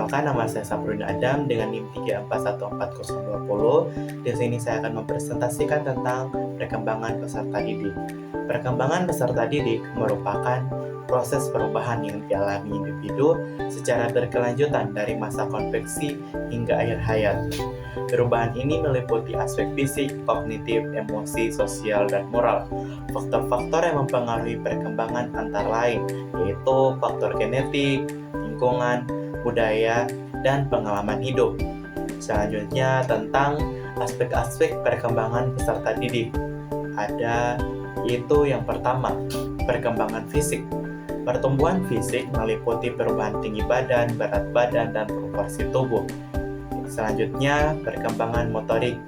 Perkenalkan, nama saya Saprudin Adam dengan NIM 3414020. Di sini saya akan mempresentasikan tentang perkembangan peserta didik. Perkembangan peserta didik merupakan proses perubahan yang dialami individu secara berkelanjutan dari masa konveksi hingga akhir hayat. Perubahan ini meliputi aspek fisik, kognitif, emosi, sosial, dan moral. Faktor-faktor yang mempengaruhi perkembangan antara lain yaitu faktor genetik, lingkungan, budaya, dan pengalaman hidup. Selanjutnya tentang aspek-aspek perkembangan peserta didik. Ada yaitu yang pertama, perkembangan fisik. Pertumbuhan fisik meliputi perubahan tinggi badan, berat badan, dan proporsi tubuh. Selanjutnya, perkembangan motorik.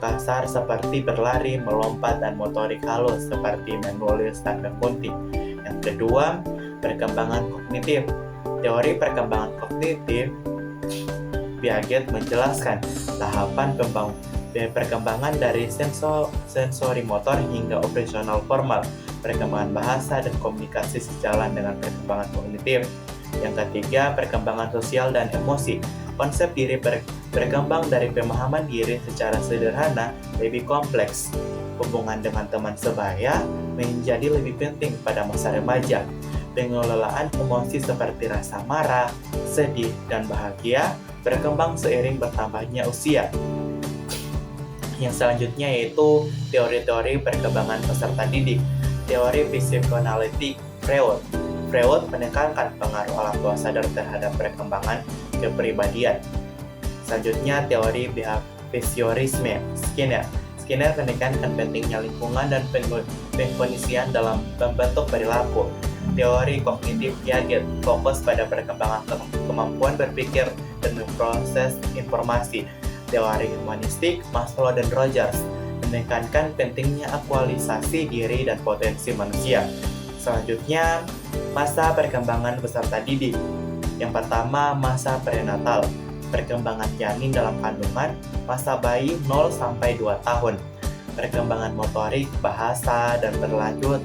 Kasar seperti berlari, melompat, dan motorik halus seperti menulis dan memgunting. Yang kedua, perkembangan kognitif. Teori perkembangan kognitif, Piaget menjelaskan tahapan perkembangan dari sensori motor hingga operasional formal, perkembangan bahasa dan komunikasi sejalan dengan perkembangan kognitif. Yang ketiga, perkembangan sosial dan emosi. Konsep diri berkembang dari pemahaman diri secara sederhana lebih kompleks. Hubungan dengan teman sebaya menjadi lebih penting pada masa remaja. Pengelolaan emosi seperti rasa marah, sedih, dan bahagia berkembang seiring bertambahnya usia. Yang selanjutnya yaitu teori-teori perkembangan peserta didik. Teori psikoanalitik Freud. Freud menekankan pengaruh alam bawah sadar terhadap perkembangan kepribadian. Selanjutnya teori behaviorisme Skinner. Skinner menekankan pentingnya lingkungan dan pengkondisian dalam membentuk perilaku. Teori kognitif Piaget fokus pada perkembangan kemampuan berpikir dan memproses informasi. Teori humanistik Maslow dan Rogers menekankan pentingnya aktualisasi diri dan potensi manusia. Selanjutnya, masa perkembangan peserta didik. Yang pertama, masa prenatal. Perkembangan janin dalam kandungan, masa bayi 0-2 tahun. Perkembangan motorik, bahasa, dan berlanjut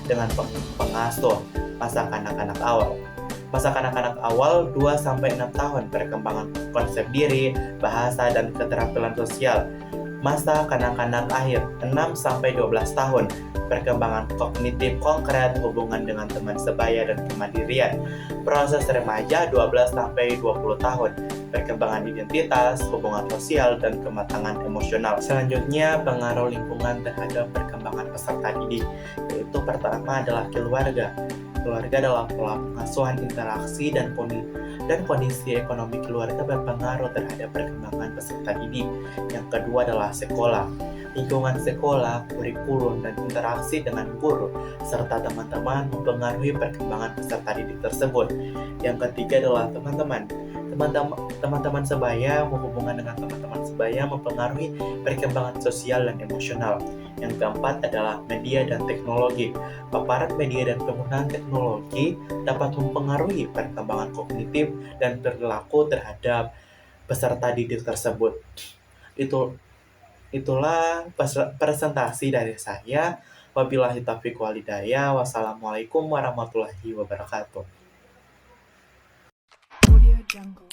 dengan pengasuh. Masa kanak-kanak awal. Masa kanak-kanak awal 2-6 tahun, perkembangan konsep diri, bahasa, dan keterampilan sosial. Masa kanak-kanak akhir 6-12 tahun, perkembangan kognitif konkret, hubungan dengan teman sebaya, dan kemandirian. Proses remaja 12-20 tahun, perkembangan identitas, hubungan sosial, dan kematangan emosional. Selanjutnya, pengaruh lingkungan terhadap perkembangan peserta didik, yaitu pertama adalah keluarga. Keluarga adalah pola pengasuhan, interaksi, dan kondisi ekonomi keluarga berpengaruh terhadap perkembangan peserta didik. Yang kedua adalah sekolah. Lingkungan sekolah, kurikulum, dan interaksi dengan guru, serta teman-teman mempengaruhi perkembangan peserta didik tersebut. Yang ketiga adalah teman-teman. Teman-teman sebaya, hubungan dengan teman-teman sebaya mempengaruhi perkembangan sosial dan emosional. Yang keempat adalah media dan teknologi. Paparan media dan penggunaan teknologi dapat mempengaruhi perkembangan kognitif dan perilaku terhadap peserta didik tersebut. Itulah presentasi dari saya. Wabillahi taufiq wal hidayah. Wassalamualaikum warahmatullahi wabarakatuh. Audio Jungle.